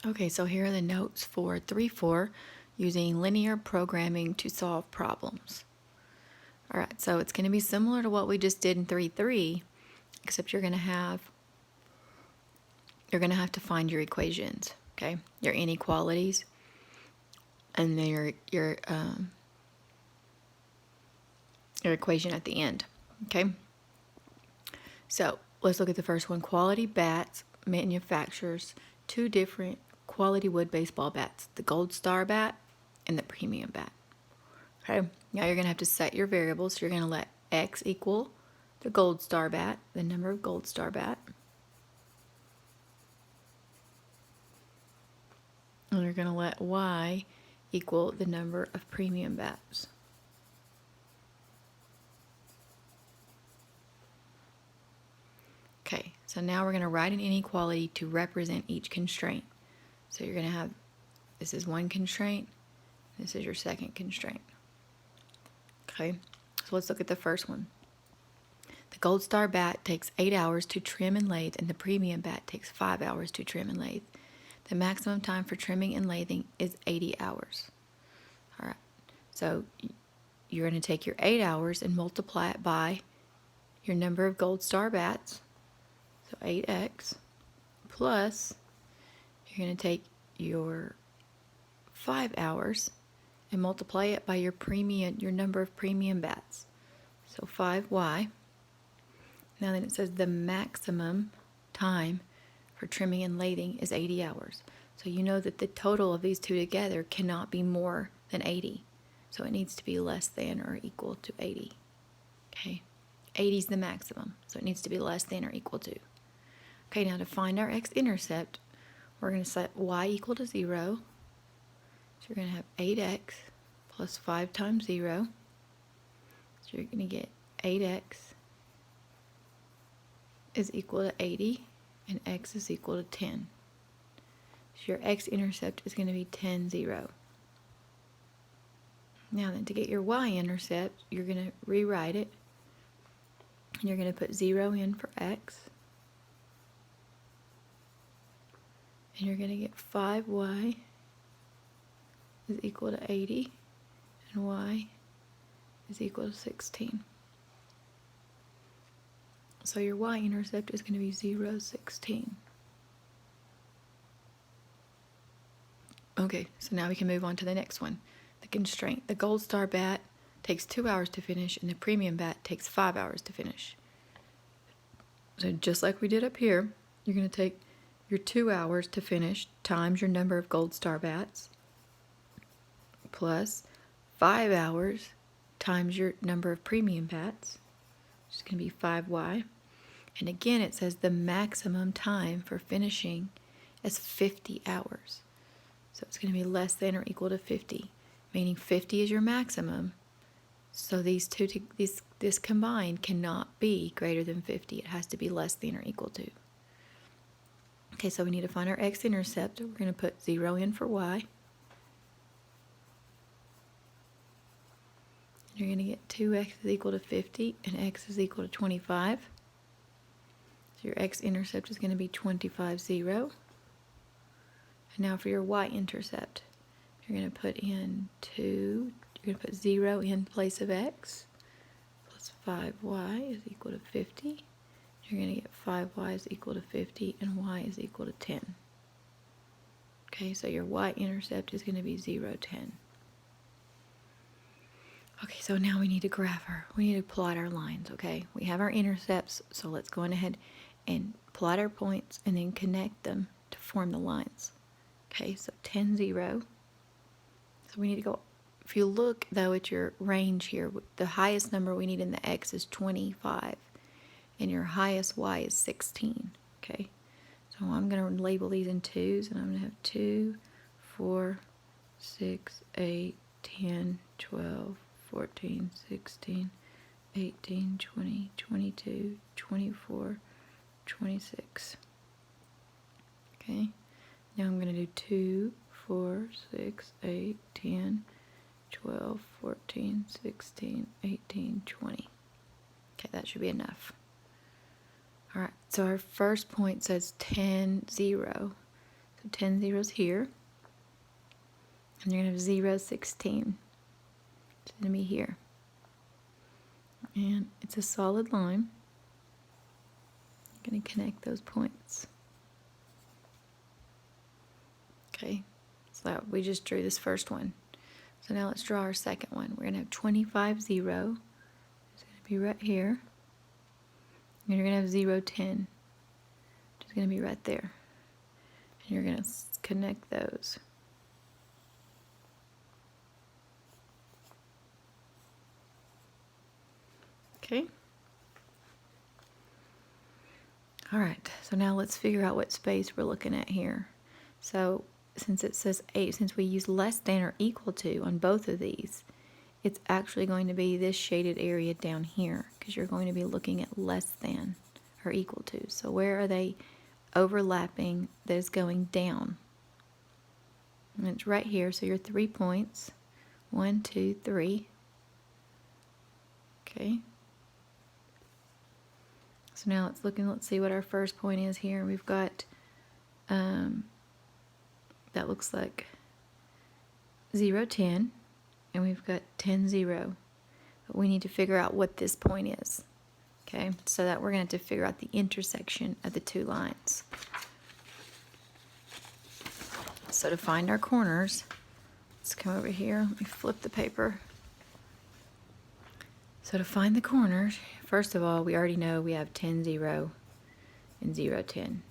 Okay, so here are the notes for 3-4, using linear programming to solve problems. All right, so it's going to be similar to what we just did in 3-3, except you're going to have to find your equations, okay? Your inequalities, and then your equation at the end, okay? So let's look at the first one. Quality bats manufactures two different quality wood baseball bats, the Gold Star bat and the Premium bat. Okay, now you're going to have to set your variables. You're going to let X equal the Gold Star bat, the number of Gold Star bat. And you're going to let Y equal the number of Premium bats. Okay, so now we're going to write an inequality to represent each constraint. So you're going to have, this is one constraint, this is your second constraint. Okay, so let's look at the first one. The Gold Star bat takes 8 hours to trim and lathe, and the Premium bat takes 5 hours to trim and lathe. The maximum time for trimming and lathing is 80 hours. All right, so you're going to take your 8 hours and multiply it by your number of Gold Star bats, so 8x, plus you're going to take your 5 hours and multiply it by your number of Premium bats, so 5y. Now then it says the maximum time for trimming and lathing is 80 hours. So you know that the total of these two together cannot be more than 80. So it needs to be less than or equal to 80. Okay, 80 is the maximum, so it needs to be less than or equal to. Okay, now to find our x-intercept, we're going to set y equal to 0. So you're going to have 8x plus 5 times 0. So you're going to get 8x is equal to 80, and x is equal to 10. So your x-intercept is going to be 10, 0. Now then, to get your y-intercept, you're going to rewrite it, and you're going to put 0 in for x, and you're going to get 5y is equal to 80, and y is equal to 16. So your y-intercept is going to be 0, 16. Okay, so now we can move on to the next one. The constraint. The Gold Star bat takes 2 hours to finish, and the Premium bat takes 5 hours to finish. So just like we did up here, you're going to take your 2 hours to finish times your number of Gold Star bats plus 5 hours times your number of Premium bats, which is going to be 5y. And again, it says the maximum time for finishing is 50 hours. So it's going to be less than or equal to 50, meaning 50 is your maximum. So these two, this combined cannot be greater than 50. It has to be less than or equal to. Okay, so we need to find our x-intercept. We're going to put 0 in for y. You're going to get 2x is equal to 50, and x is equal to 25. So your x-intercept is going to be 25, 0. And now for your y-intercept, you're going to put in 2, you're going to put 0 in place of x, plus 5y is equal to 50. You're going to get 5y is equal to 50, and y is equal to 10. Okay, so your y-intercept is going to be 0, 10. Okay, so now we need to we need to plot our lines, okay? We have our intercepts, so let's go on ahead and plot our points and then connect them to form the lines. Okay, so 10, 0. So we need to go, if you look though at your range here, the highest number we need in the x is 25, and your highest y is 16, okay? So I'm going to label these in 2s, and I'm going to have 2, 4, 6, 8, 10, 12, 14, 16, 18, 20, 22, 24, 26. Okay, now I'm going to do 2, 4, 6, 8, 10, 12, 14, 16, 18, 20. Okay, that should be enough. All right, so our first point says 10, 0. So So 10 zeros here. And you're going to have 0, 16. It's going to be here. And it's a solid line. You're going to connect those points. Okay, so we just drew this first one. So now let's draw our second one. We're going to have 25, 0. It's going to be right here. And you're going to have 0, 10. Which is going to be right there. And you're going to connect those. Okay. All right, so now let's figure out what space we're looking at here. So since it says 8, since we use less than or equal to on both of these, it's actually going to be this shaded area down here, because you're going to be looking at less than or equal to. So where are they overlapping that is going down? And it's right here, so your 3 points. 1, 2, 3. Okay. So now let's see what our first point is here. We've got, that looks like 0, 10, and we've got 10, 0. But we need to figure out what this point is. Okay, so that we're going to have to figure out the intersection of the two lines. So to find our corners, let's come over here. Let me flip the paper. So to find the corners, first of all, we already know we have 10, 0 and 0, 10.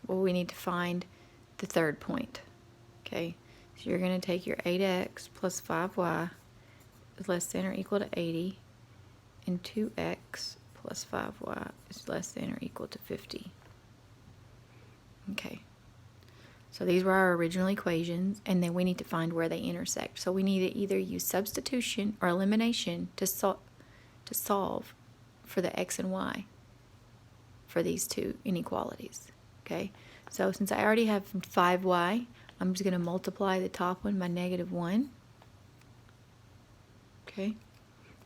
Well, we need to find the third point. Okay, so you're going to take your 8x plus 5y is less than or equal to 80, and 2x plus 5y is less than or equal to 50. Okay, so these were our original equations, and then we need to find where they intersect. So we need to either use substitution or elimination to solve for the x and y for these two inequalities. Okay, so since I already have 5y, I'm just going to multiply the top one by -1. Okay,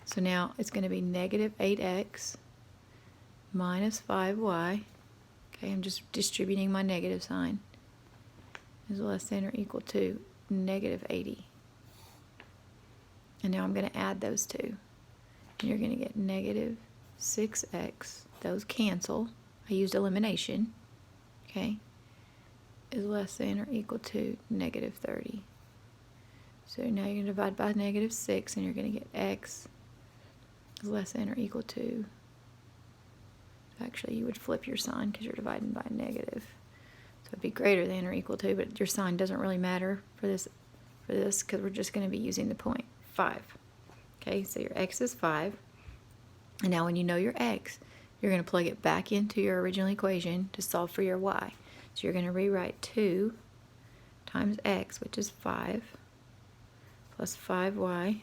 so now it's going to be negative 8x minus 5y. Okay, I'm just distributing my negative sign. Is less than or equal to negative 80. And now I'm going to add those two. And you're going to get negative 6x. Those cancel. I used elimination. Okay, is less than or equal to negative 30. So now you're going to divide by negative 6, and you're going to get x is less than or equal to, actually you would flip your sign because you're dividing by negative. So it'd be greater than or equal to, but your sign doesn't really matter for this because we're just going to be using the point 5. Okay, so your x is 5. And now when you know your x, you're going to plug it back into your original equation to solve for your y. So you're going to rewrite 2 times x, which is 5, plus 5y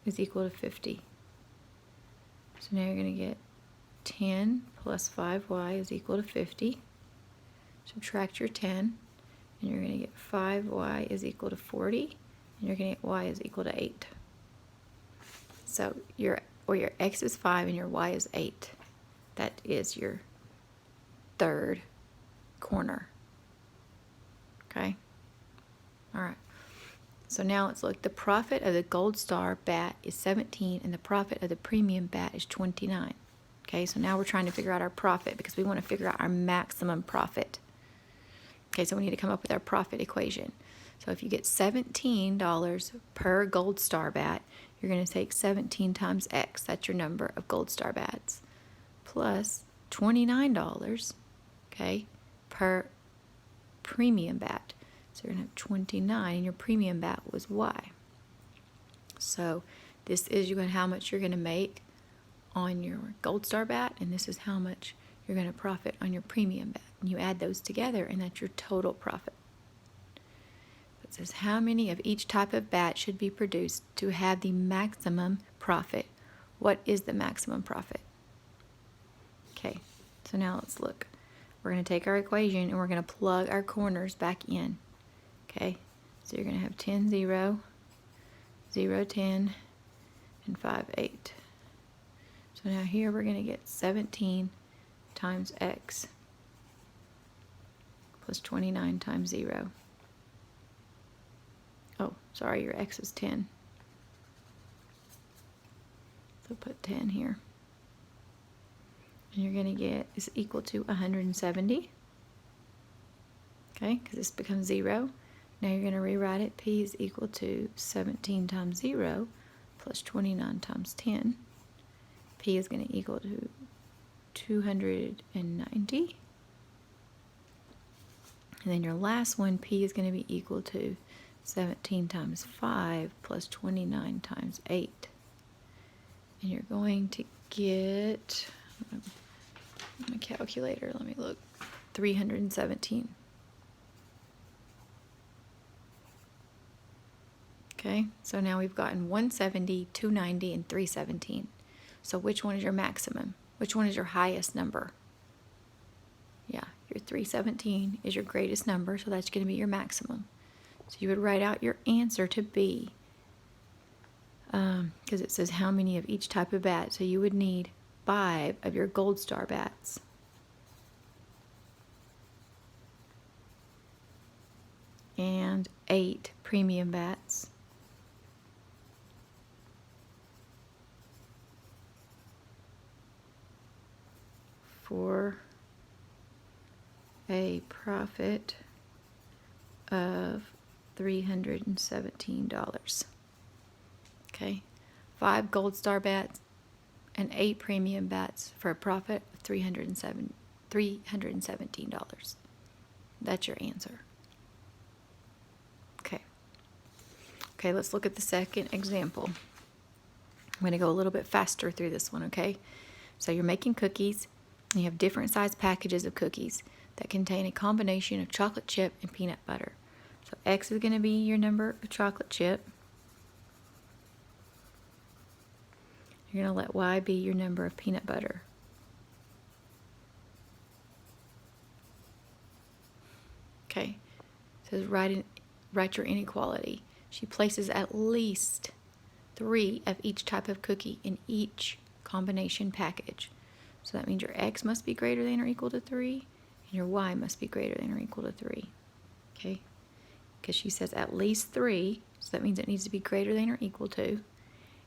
is equal to 50. So now you're going to get 10 plus 5y is equal to 50. Subtract your 10, and you're going to get 5y is equal to 40, and you're going to get y is equal to 8. So your x is 5 and your y is 8. That is your third corner. Okay? All right. So now let's look. The profit of the Gold Star bat is 17, and the profit of the premium bat is 29. Okay, so now we're trying to figure out our profit because we want to figure out our maximum profit. Okay, so we need to come up with our profit equation. So if you get $17 per Gold Star bat, you're going to take 17 times X, that's your number of Gold Star bats, plus $29, okay, per premium bat. So you're going to have 29, and your premium bat was Y. So this is how much you're going to make on your Gold Star bat, and this is how much you're going to profit on your premium bat. And you add those together, and that's your total profit. It says how many of each type of bat should be produced to have the maximum profit. What is the maximum profit? Okay, so now let's look. We're going to take our equation and we're going to plug our corners back in. Okay, so you're going to have 10, 0, 0, 10, and 5, 8. So now here we're going to get 17 times x plus 29 times 0. Oh, sorry, your x is 10. So put 10 here. And you're going to get is equal to 170. Okay, because this becomes 0. Now you're going to rewrite it. P is equal to 17 times 0 plus 29 times 10. P is going to equal to 290. And then your last one, P is going to be equal to 17 times 5 plus 29 times 8. And you're going to get, my calculator, let me look, 317. Okay, so now we've gotten 170, 290, and 317. So which one is your maximum? Which one is your highest number? Yeah, your 317 is your greatest number, so that's going to be your maximum. So you would write out your answer to B, because it says how many of each type of bat. So you would need 5 of your gold star bats. And 8 premium bats. For a profit of $317. Okay, 5 gold star bats and 8 premium bats for a profit of $317. That's your answer. Okay, let's look at the second example. I'm going to go a little bit faster through this one, okay? So you're making cookies, and you have different size packages of cookies that contain a combination of chocolate chip and peanut butter. So X is going to be your number of chocolate chip. You're going to let Y be your number of peanut butter. Okay, it says write your inequality. She places at least 3 of each type of cookie in each combination package. So that means your X must be greater than or equal to 3, and your Y must be greater than or equal to 3. Okay? Because she says at least 3, so that means it needs to be greater than or equal to.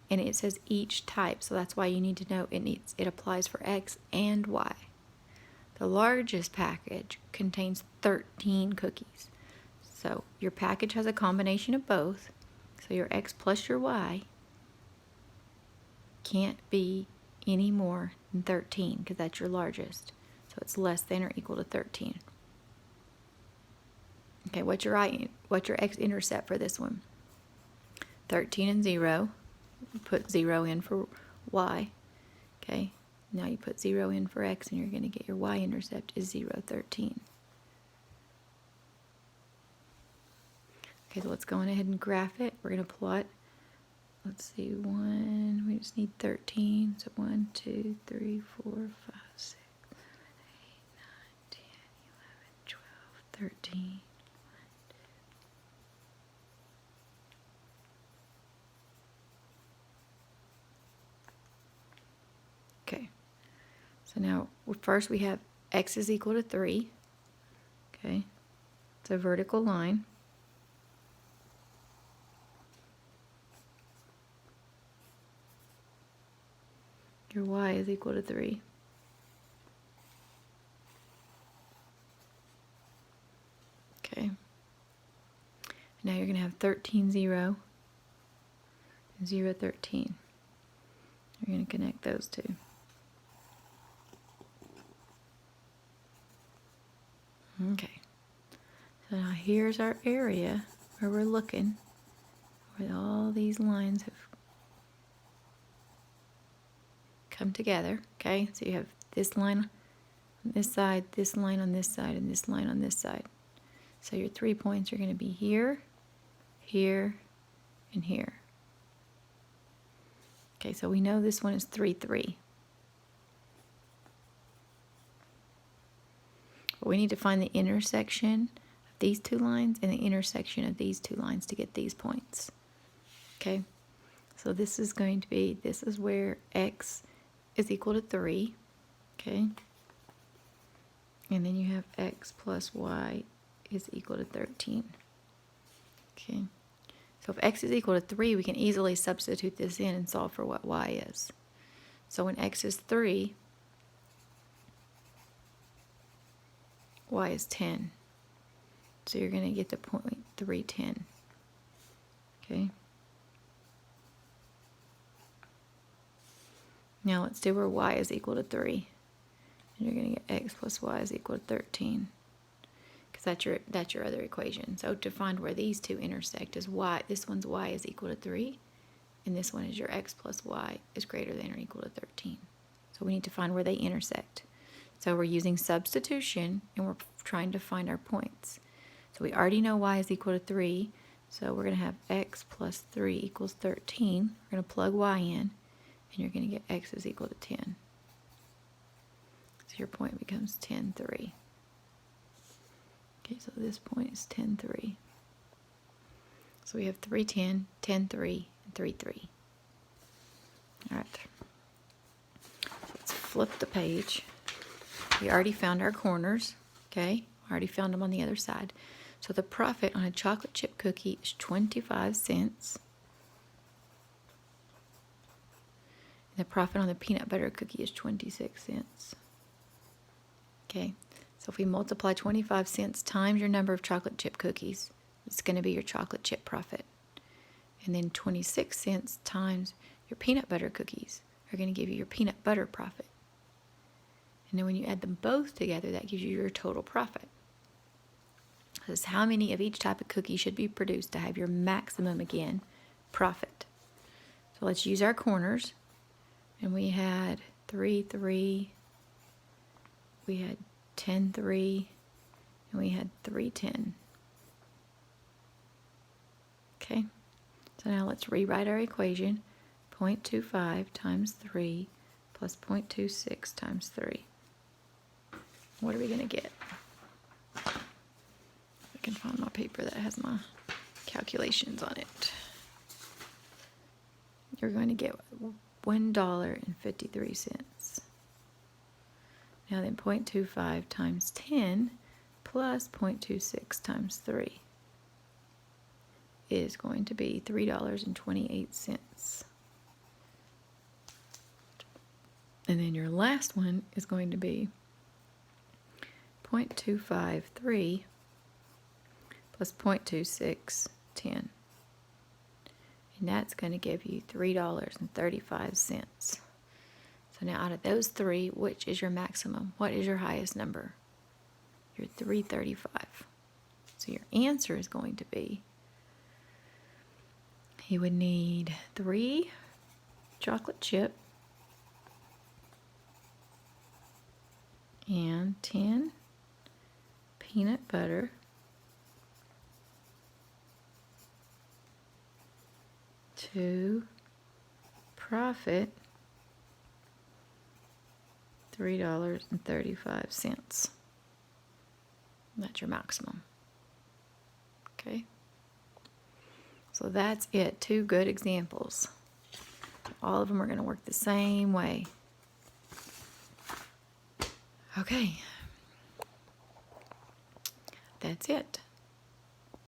And it says each type, so that's why you need to know it applies for X and Y. The largest package contains 13 cookies. So your package has a combination of both. So your X plus your Y can't be any more than 13 because that's your largest. So it's less than or equal to 13. Okay, what's your X-Intercept for this one? 13 and 0. You put 0 in for Y. Okay, now you put 0 in for X and you're going to get your Y-intercept is 0, 13. Okay, so let's go on ahead and graph it. We're going to plot, let's see, we just need 13. So 1, 2, 3, 4, 5, 6, 7, 8, 9, 10, 11, 12, 13. Okay, so now first we have X is equal to 3. Okay, it's a vertical line. Your Y is equal to 3. Okay. Now you're going to have 13, 0, and 0, 13. You're going to connect those two. Okay. So now here's our area where we're looking, where all these lines have come together. Okay, so you have this line on this side, this line on this side, and this line on this side. So your 3 points are going to be here, here, and here. Okay, so we know this one is 3, 3. But we need to find the intersection of these two lines and the intersection of these two lines to get these points. Okay, so this is going to be, this is where X is equal to 3. Okay, And then you have x plus y is equal to 13. Okay. So if x is equal to 3, we can easily substitute this in and solve for what y is. So when x is 3, y is 10. So you're going to get the 0.310. Okay. Now let's do where y is equal to 3. And you're going to get x plus y is equal to 13. Because that's your other equation. So to find where these two intersect is y. This one's y is equal to 3. And this one is your x plus y is greater than or equal to 13. So we need to find where they intersect. So we're using substitution and we're trying to find our points. So we already know y is equal to 3. So we're going to have x plus 3 equals 13. We're going to plug y in. And you're going to get x is equal to 10. So your point becomes 10, 3. Okay, so this point is 10, 3. So we have 3, 10, 10, 3, and 3, 3. All right. Let's flip the page. We already found our corners. Okay, already found them on the other side. So the profit on a chocolate chip cookie is 25 cents. The profit on the peanut butter cookie is 26 cents. Okay, so if we multiply 25 cents times your number of chocolate chip cookies, it's going to be your chocolate chip profit. And then 26 cents times your peanut butter cookies are going to give you your peanut butter profit. And then when you add them both together, that gives you your total profit. This is how many of each type of cookie should be produced to have your maximum, again, profit. So let's use our corners. And we had 3, 3, we had 10, 3, and we had 3, 10. Okay, so now let's rewrite our equation. 0.25 times 3 plus 0.26 times 3. What are we going to get? I can find my paper that has my calculations on it. You're going to get $1.53. Now then 0.25 times 10 plus 0.26 times 3 is going to be $3.28. And then your last one is going to be 0.253 plus 0.2610. And that's going to give you $3.35. So now out of those three, which is your maximum? What is your highest number? Your $3.35. So your answer is going to be, you would need 3 chocolate chip and 10 peanut butter to profit $3.35. That's your maximum. Okay. So that's it. 2 good examples. All of them are going to work the same way. Okay. That's it.